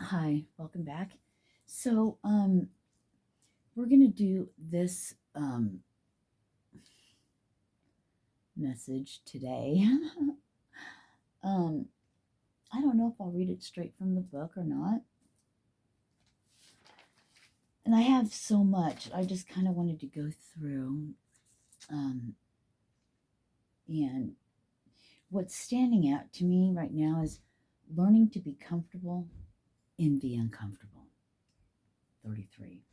Hi, welcome back. So, we're going to do this message today. um, I don't know if I'll read it straight from the book or not. And I have so much. I just kind of wanted to go through. Um, and what's standing out to me right now is learning to be comfortable in the uncomfortable. 33.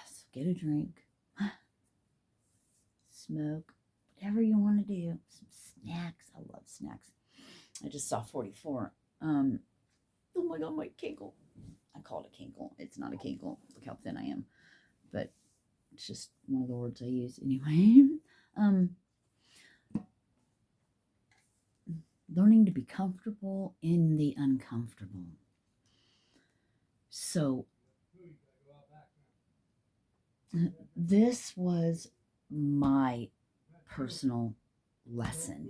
So get a drink, smoke, whatever you want to do. Some snacks. I love snacks. I just saw 44. Oh my god, my kinkle. I call it a kinkle. It's not a kinkle. Look how thin I am. But it's just one of the words I use anyway. um, Learning to be comfortable in the uncomfortable. So this was my personal lesson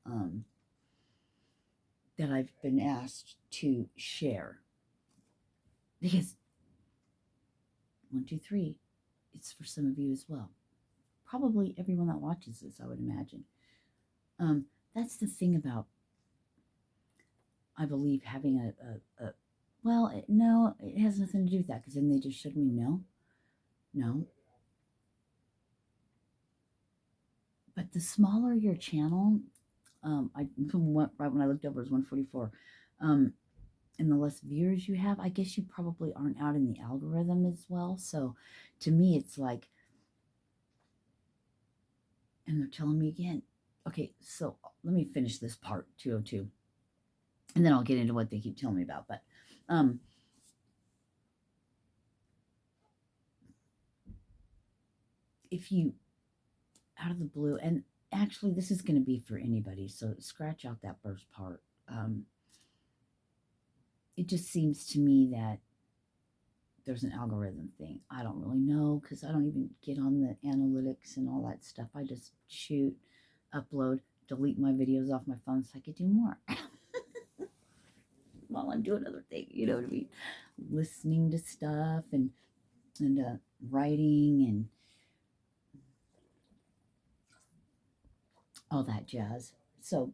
um, that I've been asked to share. Because 1, 2, 3, it's for some of you as well. Probably everyone that watches this, I would imagine. That's the thing about, I believe, having a well, no, it has nothing to do with that, because then they just showed me no. But the smaller your channel, I right when I looked over, it was 144. And the less viewers you have, I guess you probably aren't out in the algorithm as well. So to me, it's like, and they're telling me again. Okay, so let me finish this part 202, and then I'll get into what they keep telling me about. But if you, out of the blue, and actually this is going to be for anybody, so scratch out that first part. It just seems to me that there's an algorithm thing. I don't really know, because I don't even get on the analytics and all that stuff. I just shoot, upload, delete my videos off my phone so I could do more while I'm doing other things. You know what I mean? Listening to stuff and writing and all that jazz. So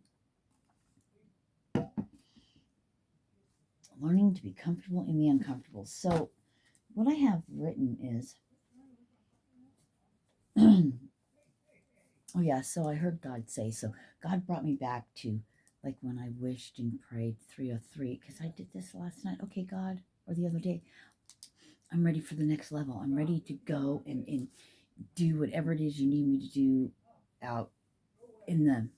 learning to be comfortable in the uncomfortable. So what I have written is, oh yeah, so I heard God say, so God brought me back to like when I wished and prayed 303, because I did this last night. Okay, God, or the other day, I'm ready for the next level. I'm ready to go and do whatever it is you need me to do out in the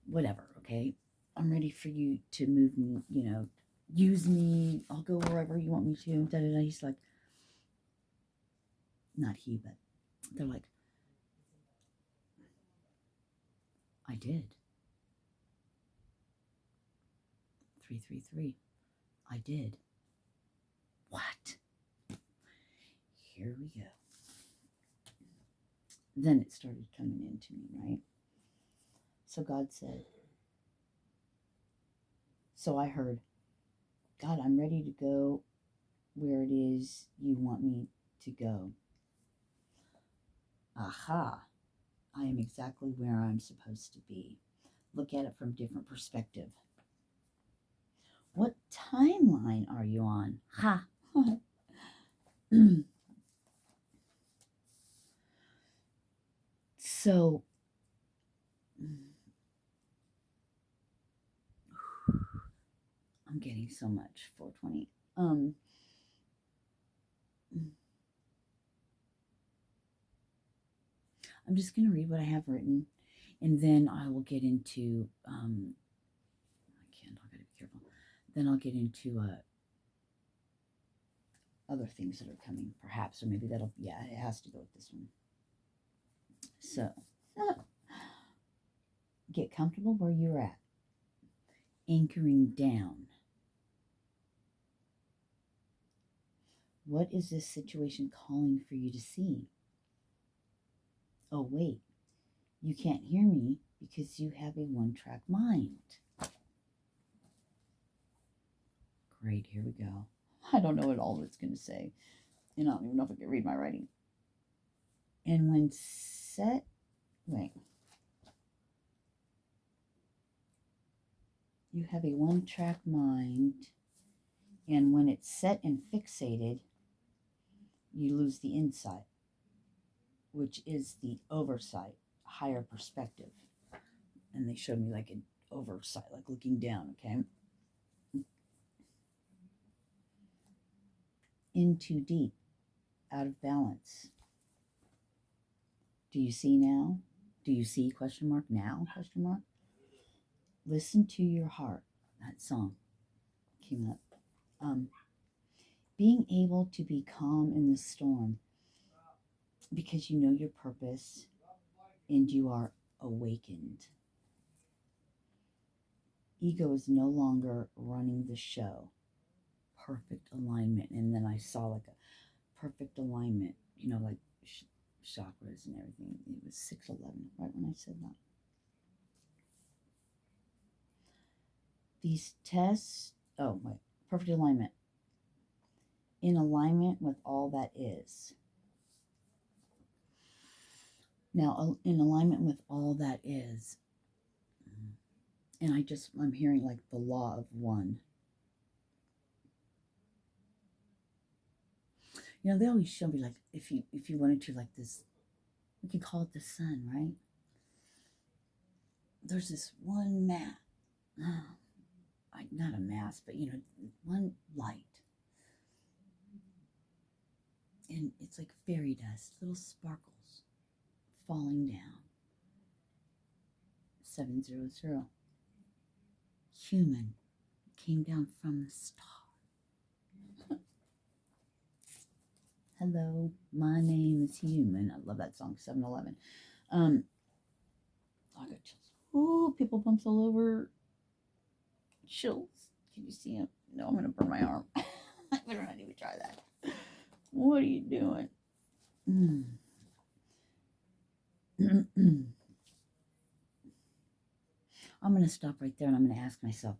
whatever, okay? I'm ready for you to move me, use me. I'll go wherever you want me to. Da, da, da. He's like, not he, but they're like, I did. 333. I did. What? Here we go. Then it started coming into me, right? So God said, so I heard, God, I'm ready to go where it is you want me to go. Aha, I am exactly where I'm supposed to be. Look at it from a different perspective. What timeline are you on? Ha! So, I'm getting so much 420. I'm just going to read what I have written, and then I will get into, I gotta be careful. Then I'll get into other things that are coming, perhaps, or maybe that'll, yeah, it has to go with this one. So, get comfortable where you're at. Anchoring down. What is this situation calling for you to see? Oh, wait, you can't hear me. because you have a one-track mind. Great, here we go. I don't know what all it's going to say. And I don't even know if I can read my writing. And when set, wait. You have a one-track mind, and when it's set and fixated, you lose the insight, which is the oversight, higher perspective. And they showed me like an oversight, like looking down, okay? In too deep, out of balance. Do you see now? Do you see, question mark, now, question mark? Listen to your heart. That song came up. Being able to be calm in the storm because you know your purpose and you are awakened. Ego is no longer running the show. Perfect alignment. And then I saw like a perfect alignment, you know, like chakras and everything. It was 611, right when I said that. These tests, perfect alignment. In alignment with all that is. Now, in alignment with all that is, and I'm hearing like the law of one. You know, they always show me like, if you wanted to, like this, we can call it the sun, right? There's this one mass, not a mass, but you know, one light. And it's like fairy dust, little sparkles falling down. 700. Human came down from the star. Hello, my name is Human. I love that song, 7-Eleven. I got chills. Ooh, people bumps all over. Chills. Can you see him? No, I'm going to burn my arm. I better not even try that. What are you doing? I'm going to stop right there and I'm going to ask myself,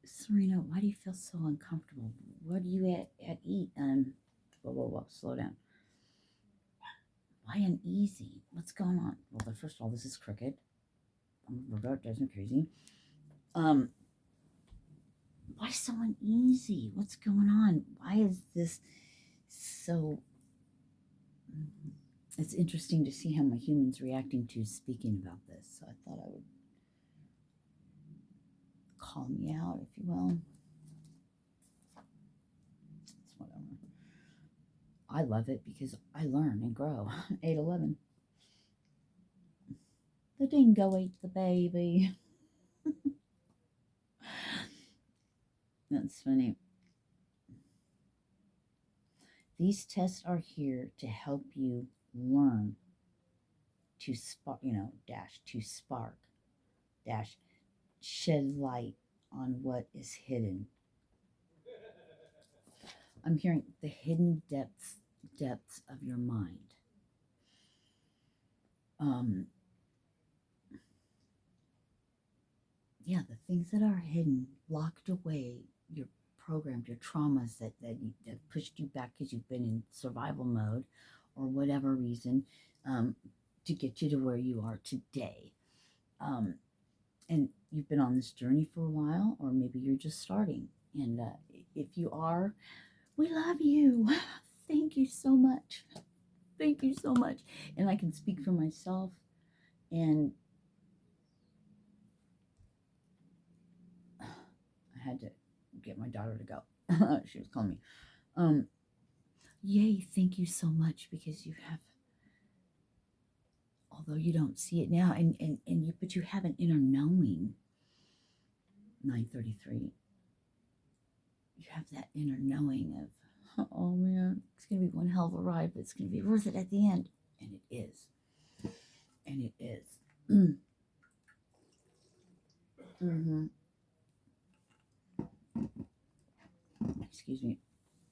Sirena, why do you feel so uncomfortable? What do you eat? Whoa, slow down. Why uneasy? What's going on? Well, first of all, this is crooked. It drives me crazy. Why so uneasy? What's going on? Why is this so... It's interesting to see how my human's reacting to speaking about this. So I thought I would call me out, if you will. That's what I love it because I learn and grow. 8-11. The dingo ate the baby. That's funny. These tests are here to help you learn to spark, shed light on what is hidden. I'm hearing the hidden depths of your mind. The things that are hidden, locked away, your programmed, your traumas that pushed you back because you've been in survival mode or whatever reason, to get you to where you are today. And you've been on this journey for a while, or maybe you're just starting. And if you are, we love you. Thank you so much. Thank you so much. And I can speak for myself. And I had to get my daughter to go. She was calling me. Yay, thank you so much, because you have, although you don't see it now, but you have an inner knowing. 933. You have that inner knowing of, oh man, it's going to be one hell of a ride, but it's going to be worth it at the end. And it is. And it is. Excuse me.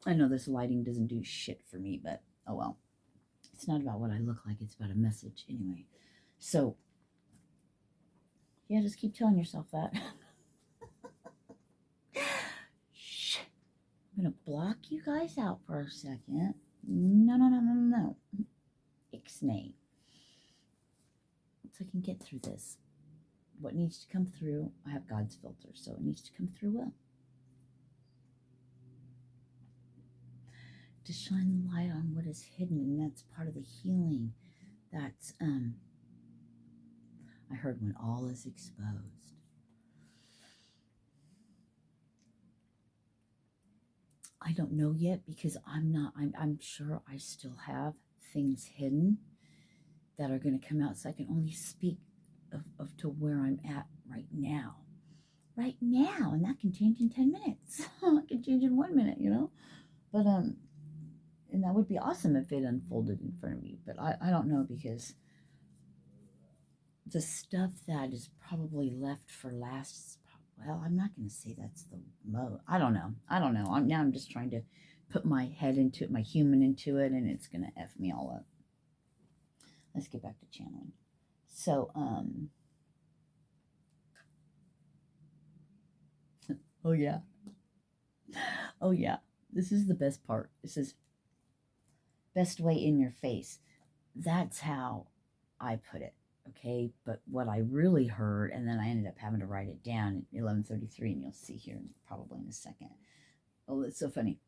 I know this lighting doesn't do shit for me, but oh well. It's not about what I look like. It's about a message anyway. So Yeah, just keep telling yourself that. Shh. I'm going to block you guys out for a second. No, no, no, no, no. Ixnay. So I can get through this. What needs to come through, I have God's filter, so it needs to come through well. To shine the light on what is hidden, and that's part of the healing. That's, I heard when all is exposed. I don't know yet because I'm sure I still have things hidden that are going to come out, so I can only speak of to where I'm at right now. Right now, and that can change in 10 minutes. It can change in 1 minute, But, and that would be awesome if it unfolded in front of me, but I don't know, because the stuff that is probably left for last, well, I'm not going to say that's the most. I don't know. I'm just trying to put my head into it, my human into it, and it's going to F me all up. Let's get back to channeling. So, oh yeah. Oh yeah. This is the best part. This is best way in your face. That's how I put it. Okay. But what I really heard, and then I ended up having to write it down at 11:33, and you'll see here probably in a second. Oh, that's so funny.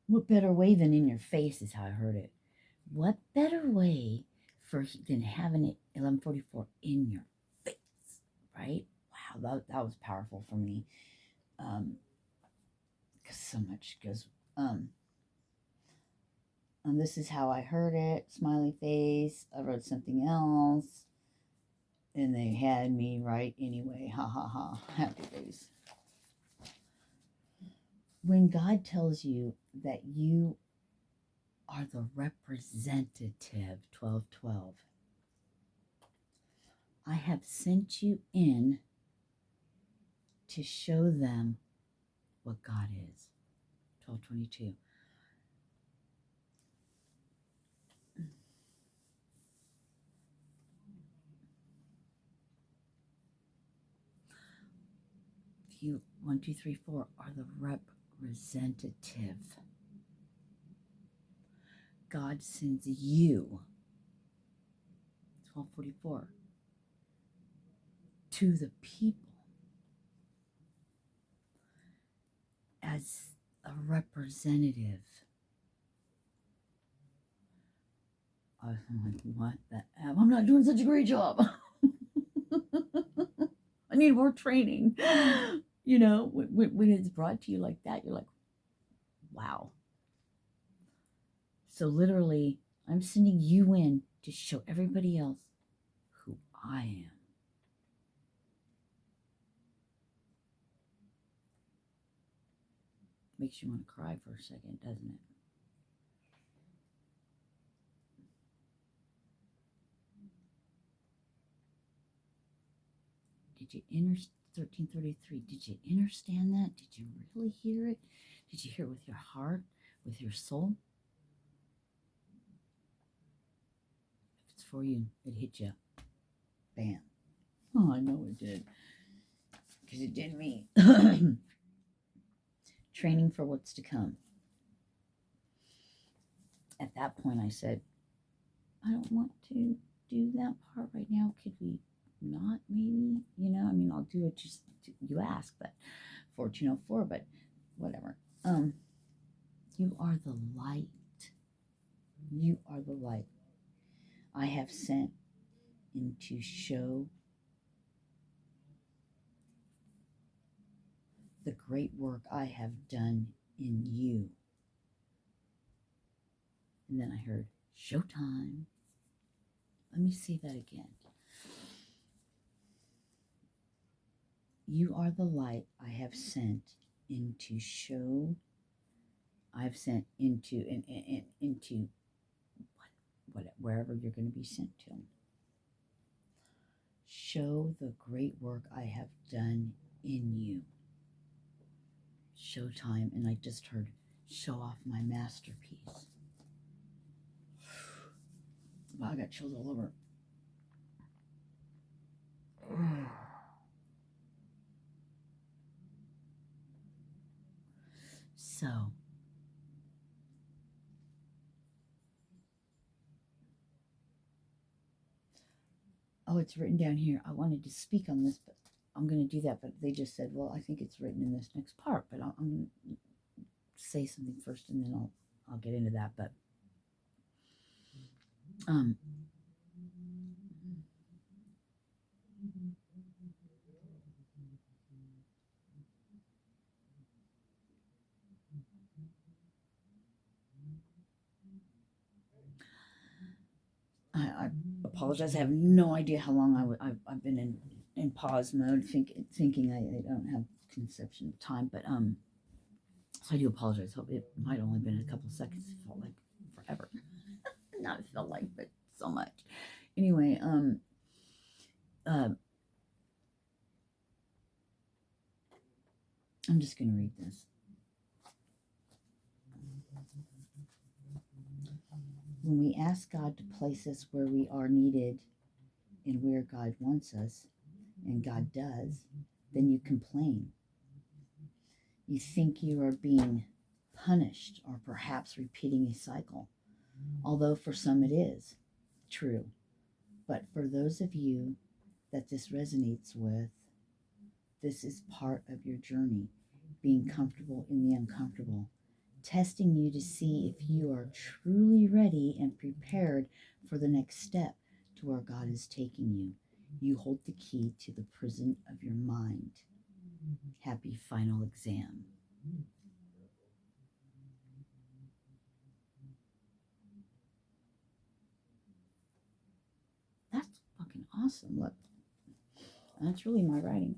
What better way than in your face is how I heard it. What better way than having it 11:44 in your face, right? Wow, that was powerful for me. Because so much goes. This is how I heard it. Smiley face. I wrote something else, and they had me write anyway. Ha ha ha. Happy face. When God tells you that you are the representative, 12:12. I have sent you in to show them what God is. 12:22. You 1, 2, 3, 4 are the representative. God sends you 12:44 to the people as a representative. I'm like, what the F? I'm not doing such a great job. I need more training. When it's brought to you like that, you're like, wow. So literally, I'm sending you in to show everybody else who I am. Makes you want to cry for a second, doesn't it? Did you 1333? Did you understand that? Did you really hear it? Did you hear it with your heart, with your soul? If it's for you, it hit you. Bam. Oh, I know it did. Because it did me. Training for what's to come. At that point, I said, I don't want to do that part right now. Could we not, maybe? I'll do it just you ask, but 1404, but whatever. You are the light. You are the light I have sent in to show the great work I have done in you. And then I heard, showtime. Let me say that again. You are the light I have sent into show. I've sent into into wherever you're going to be sent to. Show the great work I have done in you. Showtime, and I just heard, show off my masterpiece. Wow, I got chills all over. So, oh, it's written down here. I wanted to speak on this, but I'm going to do that. But they just said, well, I think it's written in this next part. But I'm going to say something first, and then I'll get into that. But I apologize. I have no idea how long I've been in pause mode, thinking I don't have conception of time. But so I do apologize. Hope it might only been a couple seconds. It felt like forever. Not it felt like, but so much. Anyway, I'm just going to read this. When we ask God to place us where we are needed and where God wants us, and God does, then you complain. You think you are being punished or perhaps repeating a cycle, although for some it is true. But for those of you that this resonates with, this is part of your journey, being comfortable in the uncomfortable, testing you to see if you are truly ready and prepared for the next step to where God is taking you. You hold the key to the prison of your mind. Happy final exam. That's fucking awesome. Look, that's really my writing.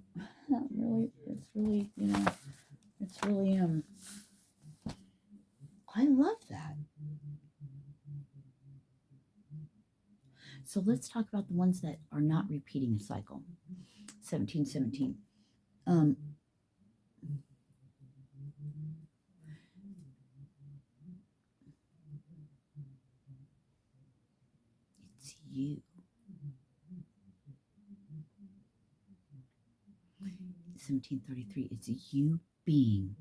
It's really, I love that. So let's talk about the ones that are not repeating a cycle. 1717. It's you. 1733. It's you being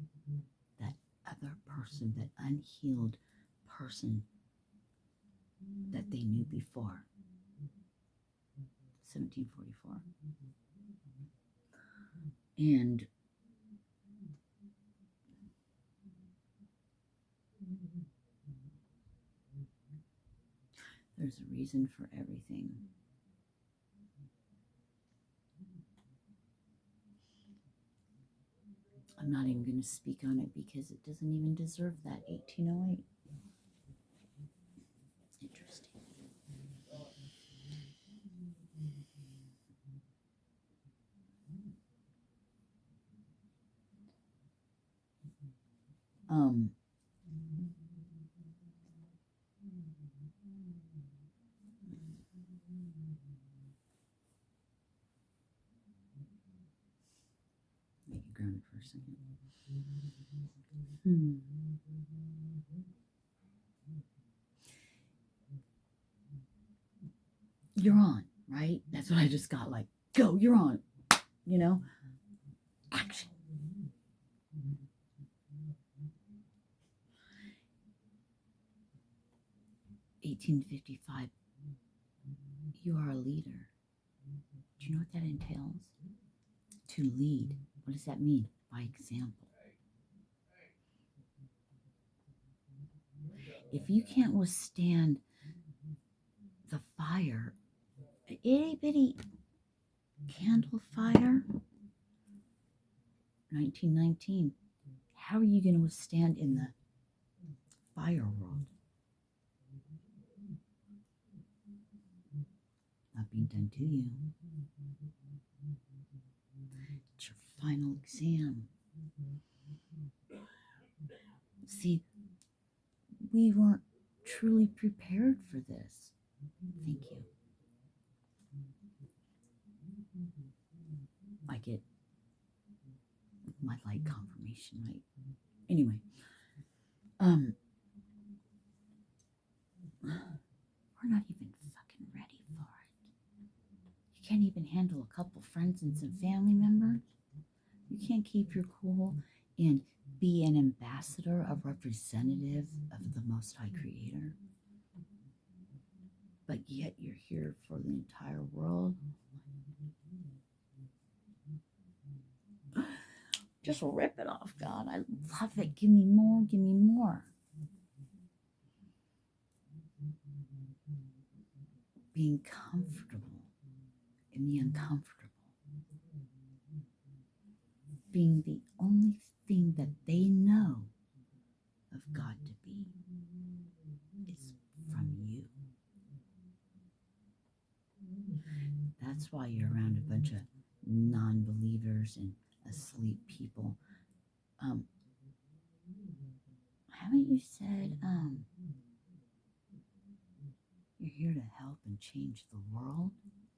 that other person, that unhealed person that they knew before. 1744. And there's a reason for everything. I'm not even going to speak on it because it doesn't even deserve that. 1808. Interesting. Make it grounded for a second. You're on, right? That's what I just got. Like, go, you're on. Action. $18.55. You are a leader. Do you know what that entails? To lead. What does that mean? By example. If you can't withstand the fire, an itty bitty candle fire, 1919, how are you going to withstand in the fire world? Not being done to you. It's your final exam. See, we weren't truly prepared for this. Thank you. I get my light confirmation, right? Anyway, we're not even fucking ready for it. You can't even handle a couple friends and some family members. You can't keep your cool, and be an ambassador, a representative of the Most High Creator, but yet you're here for the entire world. Just rip it off, God. I love it. Give me more. Give me more. Being comfortable in the uncomfortable. Being the only thing that they know of God to be is from you. That's why you're around a bunch of non-believers and asleep people. Haven't you said you're here to help and change the world,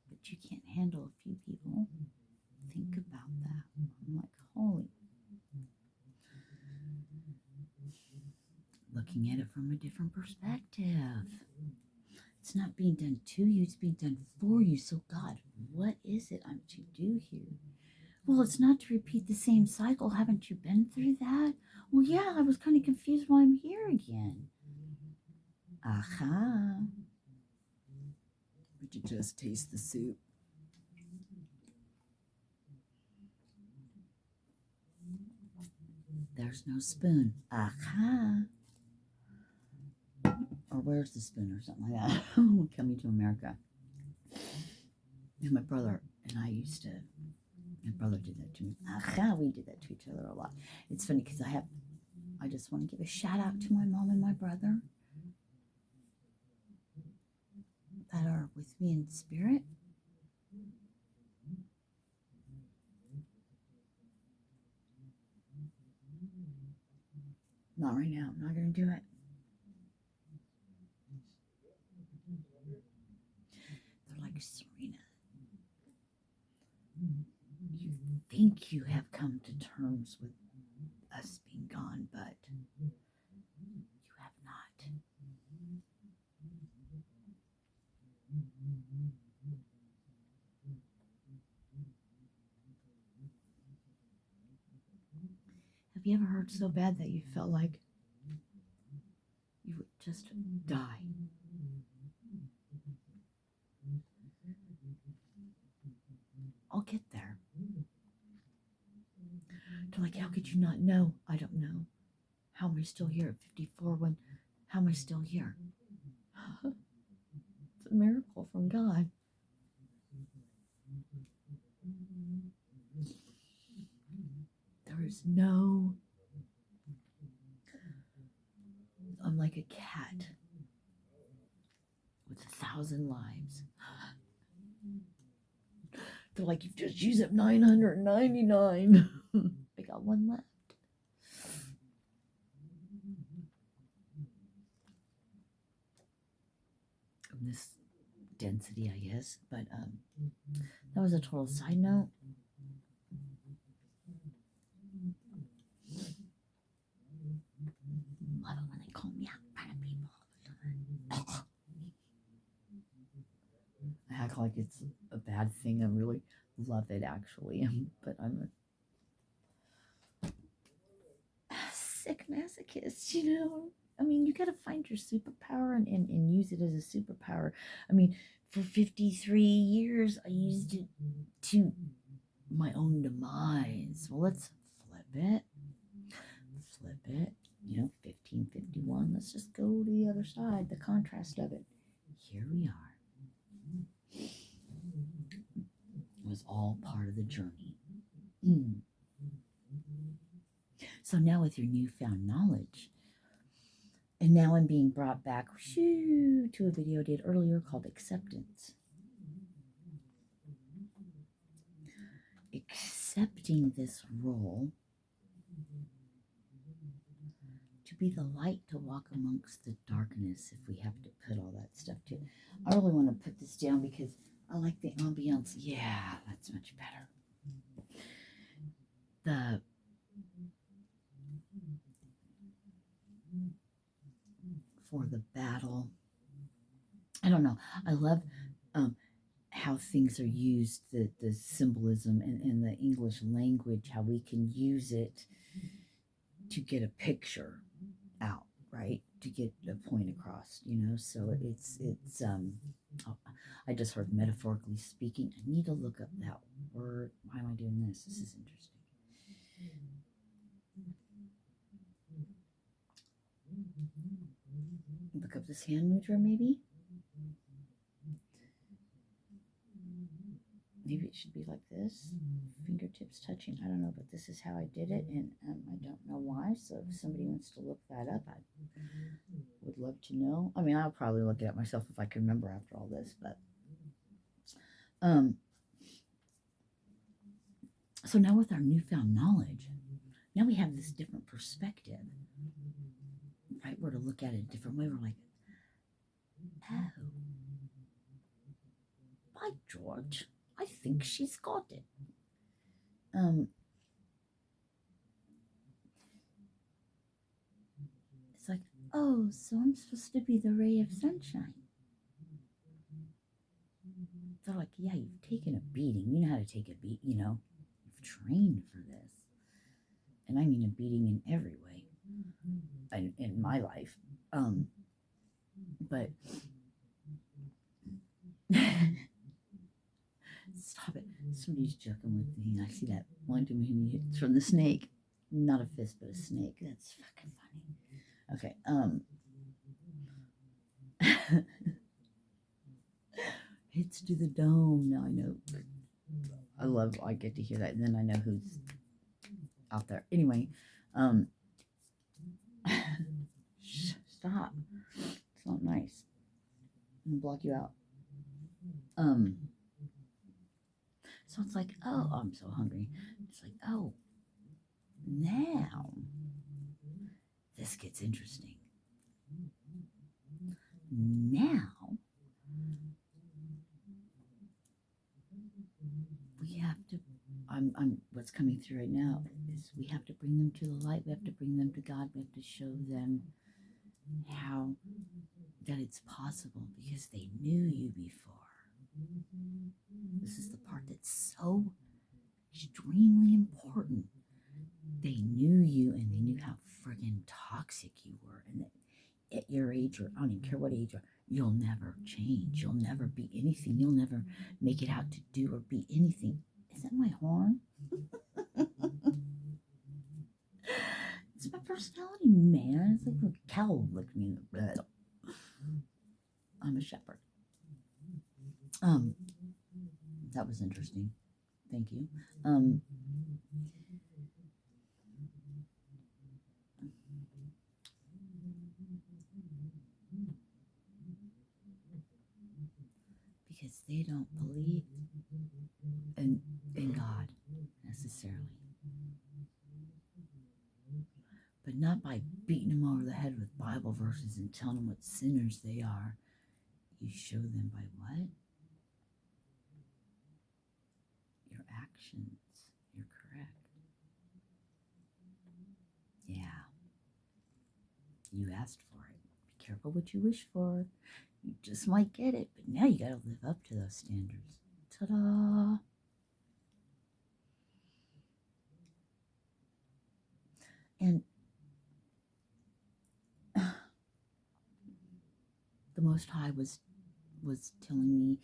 but you can't handle a few people? Think about that. I'm like, holy. Looking at it from a different perspective. It's not being done to you, it's being done for you. So God, what is it I'm to do here? Well, it's not to repeat the same cycle. Haven't you been through that? Well, yeah, I was kind of confused why I'm here again. Aha. Would you just taste the soup? There's no spoon. Aha. Or where's the spoon or something like that. Coming to America. And my brother and I my brother did that to me. Aha, we did that to each other a lot. It's funny because I just want to give a shout out to my mom and my brother that are with me in spirit. Not right now. I'm not going to do it. They're like, Sirena, you think you have come to terms with us being gone, but you have not. Have you ever hurt so bad that you felt like you would just die? I'll get there. They're like, how could you not know? I don't know. How am I still here at 54 how am I still here? It's a miracle from God. There is no, I'm like a cat with 1,000 lives. They're like, you've just used up 999. I got one left. This density, I guess, but that was a total side note. Love it when they call me out in front of people all the time. I act like it's a bad thing. I really love it, actually, but I'm a sick masochist, you know. I mean, you got to find your superpower and use it as a superpower. I mean, for 53 years, I used it to my own demise. Well, let's flip it. You know, 1551. Let's just go to the other side, the contrast of it. Here we are. It was all part of the journey. So now with your newfound knowledge, and now I'm being brought back to a video I did earlier called Acceptance. Accepting this role to be the light to walk amongst the darkness, if we have to put all that stuff to it. I really want to put this down because I like the ambiance. Yeah, that's much better. For the battle. I don't know. I love how things are used, the symbolism in the English language, how we can use it to get a picture out, right? To get a point across, so I just heard metaphorically speaking. I need to look up that word. Why am I doing this? This is interesting. Look up this hand mudra, maybe. Maybe it should be like this, fingertips touching. I don't know, but this is how I did it, and I don't know why. So if somebody wants to look that up, I would love to know. I mean, I'll probably look it up myself if I can remember after all this, but so now with our newfound knowledge, now we have this different perspective, right? We're to look at it a different way. We're like, oh, by George, I think she's got it. It's like, oh, so I'm supposed to be the ray of sunshine. They're like, yeah, you've taken a beating. You know how to take a beat, you've trained for this. And I mean a beating in every way in my life. But stop it. Somebody's joking with me. I see that one to me. It's from the snake. Not a fist, but a snake. That's fucking funny. Okay. Hits to the dome. Now I know. I get to hear that, and then I know who's out there. Anyway, stop. It's not nice. I'm gonna block you out. So it's like, oh, I'm so hungry. It's like, oh, now this gets interesting. Now we have to, what's coming through right now is we have to bring them to the light. We have to bring them to God. We have to show them how that it's possible because they knew you before. This is the part that's so extremely important. They knew you and they knew how friggin' toxic you were, and that at your age, or I don't even care what age you are, you'll never change. You'll never be anything. You'll never make it out to do or be anything. Is that my horn? It's my personality, man. It's like a cow licked me in the bed. I'm a shepherd. That was interesting. Thank you. Because they don't believe in God necessarily. But not by beating them over the head with Bible verses and telling them what sinners they are. You show them by what? Your actions. You're correct. Yeah. You asked for it. Be careful what you wish for. You just might get it, but now you gotta live up to those standards. Ta-da! And the Most High was telling me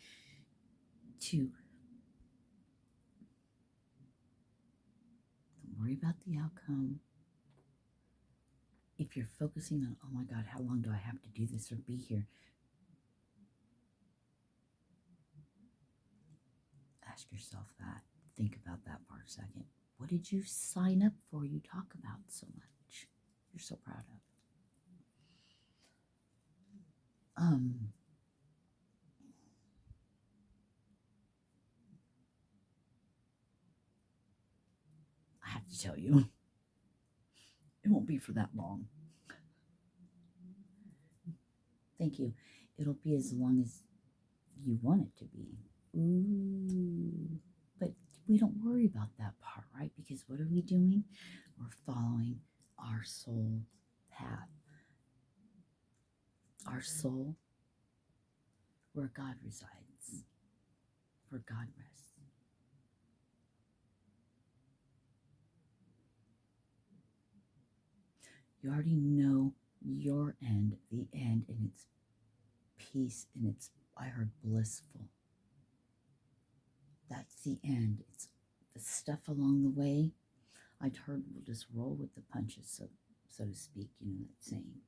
to don't worry about the outcome. If you're focusing on, oh my God, how long do I have to do this or be here? Ask yourself that. Think about that for a second. What did you sign up for? You talk about so much. You're so proud of. I have to tell you, it won't be for that long. Thank you. It'll be as long as you want it to be. Ooh. But we don't worry about that part, right? Because what are we doing? We're following our soul path. Our soul, where God resides, where God rests. You already know your end, the end, and it's peace, and it's, I heard blissful. That's the end. It's the stuff along the way. I'd heard we'll just roll with the punches, so to speak, you know that saying.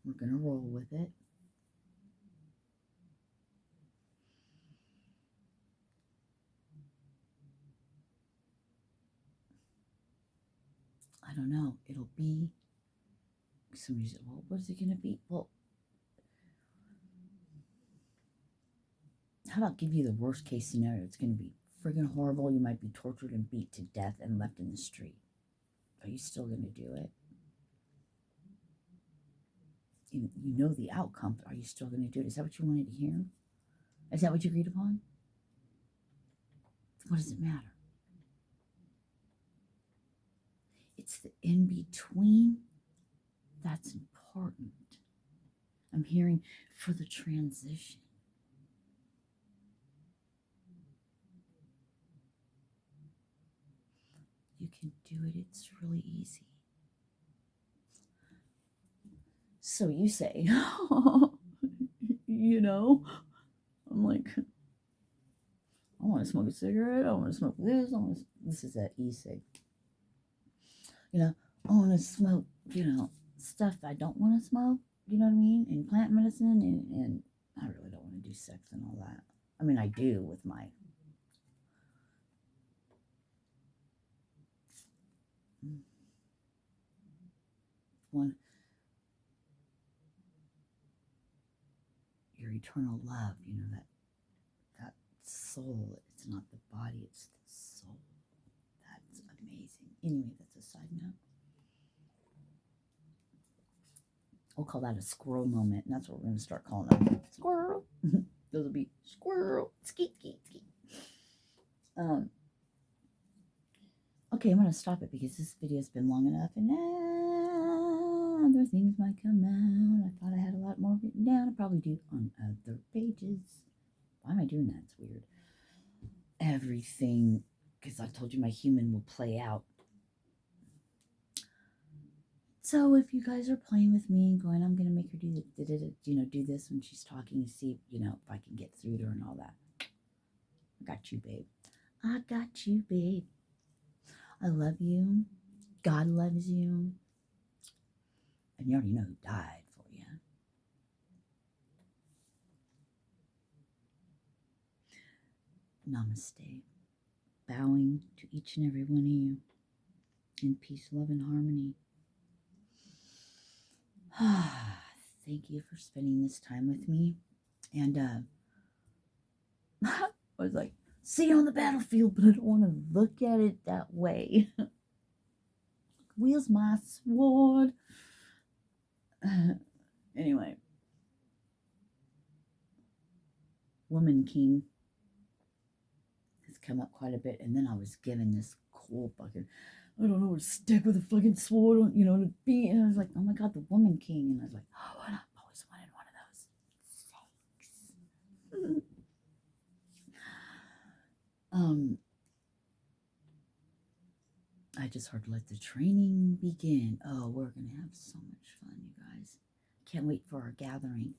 We're going to roll with it. I don't know. It'll be, somebody said, well, what is it going to be? Well, how about give you the worst case scenario? It's going to be friggin' horrible. You might be tortured and beat to death and left in the street. Are you still going to do it? You know the outcome, but are you still going to do it? Is that what you wanted to hear? Is that what you agreed upon? What does it matter? It's the in-between that's important. I'm hearing for the transition. You can do it. It's really easy. So you say, you know, I'm like, I want to smoke a cigarette. I want to smoke this. This is that e-cig. You know, I want to smoke, you know, stuff I don't want to smoke. You know what I mean? And plant medicine. And I really don't want to do sex and all that. I mean, I do with my... one, your eternal love, you know, that soul. It's not the body, it's the soul. That's amazing. Anyway, that's a side note. We'll call that a squirrel moment, and that's what we're going to start calling them. Squirrel. Those will be squirrel. Skeet, skeet, skeet. Okay, I'm going to stop it because this video has been long enough, and other things might come out. I thought I had a lot more written down. I probably do on other pages. Why am I doing that? It's weird. Everything, because I told you my human will play out. So if you guys are playing with me and going, I'm going to make her do this when she's talking, see, you know, if I can get through to her and all that. I got you, babe. I got you, babe. I love you. God loves you. And you already know who died for you. Namaste. Bowing to each and every one of you in peace, love, and harmony. Thank you for spending this time with me. And I was like, see you on the battlefield, but I don't want to look at it that way. Where's my sword? Anyway. Woman King has come up quite a bit. And then I was given this cool fucking, I don't know where to stick with a fucking sword on, you know, to be. And I was like, oh my God, the Woman King. And I was like, oh, I've always wanted one of those. Thanks. I just heard let the training begin. Oh, we're going to have so much fun, you guys. Can't wait for our gathering.